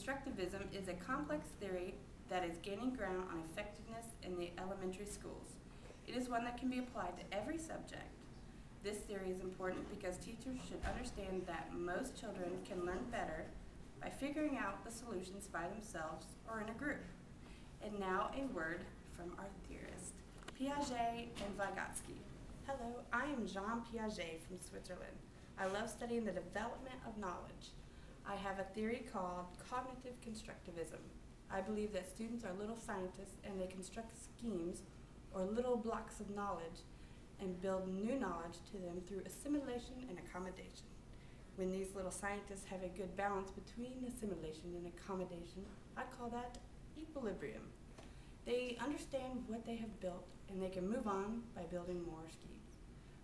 Constructivism is a complex theory that is gaining ground on effectiveness in the elementary schools. It is one that can be applied to every subject. This theory is important because teachers should understand that most children can learn better by figuring out the solutions by themselves or in a group. And now a word from our theorists, Piaget and Vygotsky. Hello, I am Jean Piaget from Switzerland. I love studying the development of knowledge. I have a theory called cognitive constructivism. I believe that students are little scientists and they construct schemes or little blocks of knowledge and build new knowledge to them through assimilation and accommodation. When these little scientists have a good balance between assimilation and accommodation, I call that equilibrium. They understand what they have built and they can move on by building more schemes.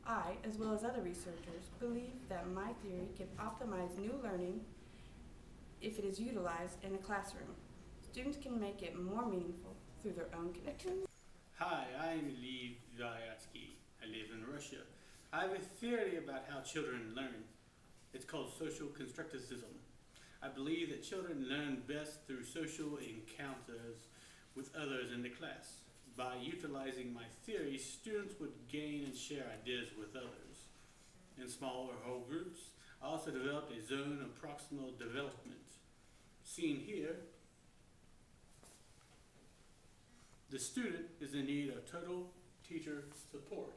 I, as well as other researchers, believe that my theory can optimize new learning if it is utilized in a classroom. Students can make it more meaningful through their own connections. Hi, I'm Vygotsky. I live in Russia. I have a theory about how children learn. It's called social constructivism. I believe that children learn best through social encounters with others in the class. By utilizing my theory, students would gain and share ideas with others. In small or whole groups, I also developed a zone of proximal development. Seen here, the student is in need of total teacher support.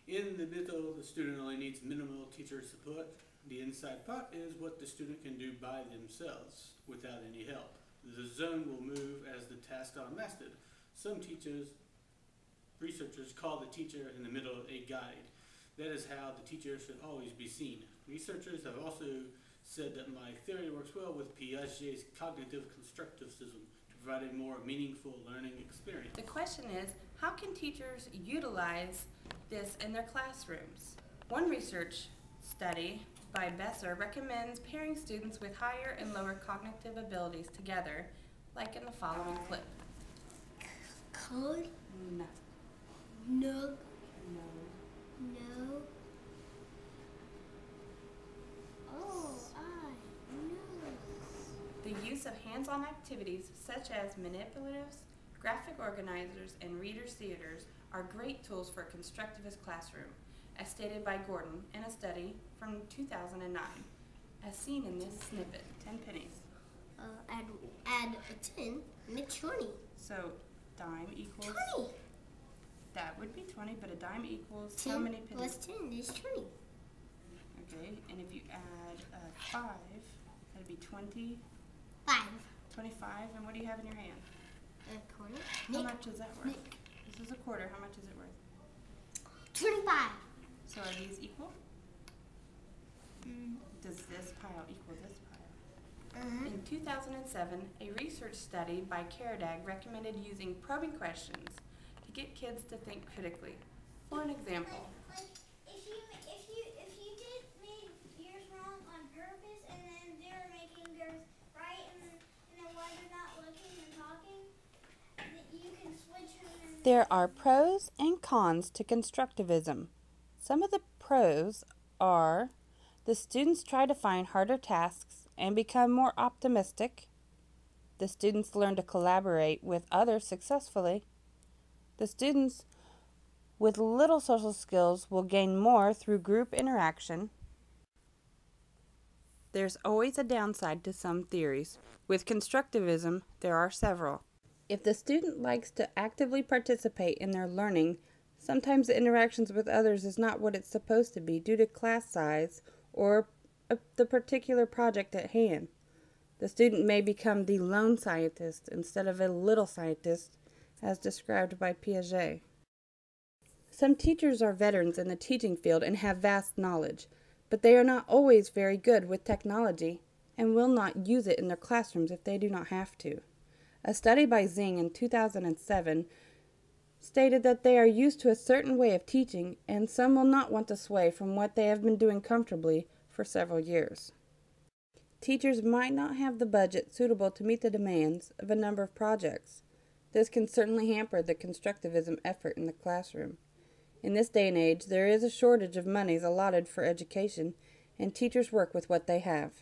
In the middle, the student only needs minimal teacher support. The inside part is what the student can do by themselves without any help. The zone will move as the tasks are mastered. Some researchers call the teacher in the middle a guide. That is how the teacher should always be seen. Researchers have also said that my theory works well with Piaget's cognitive constructivism to provide a more meaningful learning experience. The question is, how can teachers utilize this in their classrooms? One research study by Besser recommends pairing students with higher and lower cognitive abilities together, like in the following clip. Code? No. No. No. No. Oh, I know. The use of hands-on activities such as manipulatives, graphic organizers, and readers' theaters are great tools for a constructivist classroom, as stated by Gordon in a study from 2009, as seen in this snippet, 10 pennies. Add a 10, make 20. So dime equals? 20. That would be 20, but a dime equals 10 how many pennies? plus 10 is 20. Okay, and if you add 5, that'd be 20. 5. 25, and what do you have in your hand? A quarter. How much is that worth? Nick. This is a quarter. How much is it worth? 25. So are these equal? Does this pile equal this pile? In 2007, a research study by Karadag recommended using probing questions to get kids to think critically. For an example, If you did make yours wrong on purpose and then they're making theirs right and then while you're not looking and talking, that you can switch them and there are pros and cons to constructivism. Some of the pros are the students try to find harder tasks and become more optimistic. The students learn to collaborate with others successfully. The students with little social skills will gain more through group interaction. There's always a downside to some theories. With constructivism, there are several. If the student likes to actively participate in their learning, sometimes the interactions with others is not what it's supposed to be due to class size or the particular project at hand. The student may become the lone scientist instead of a little scientist, as described by Piaget. Some teachers are veterans in the teaching field and have vast knowledge, but they are not always very good with technology and will not use it in their classrooms if they do not have to. A study by Zing in 2007 stated that they are used to a certain way of teaching and some will not want to sway from what they have been doing comfortably for several years. Teachers might not have the budget suitable to meet the demands of a number of projects. This can certainly hamper the constructivism effort in the classroom. In this day and age, there is a shortage of monies allotted for education, and teachers work with what they have.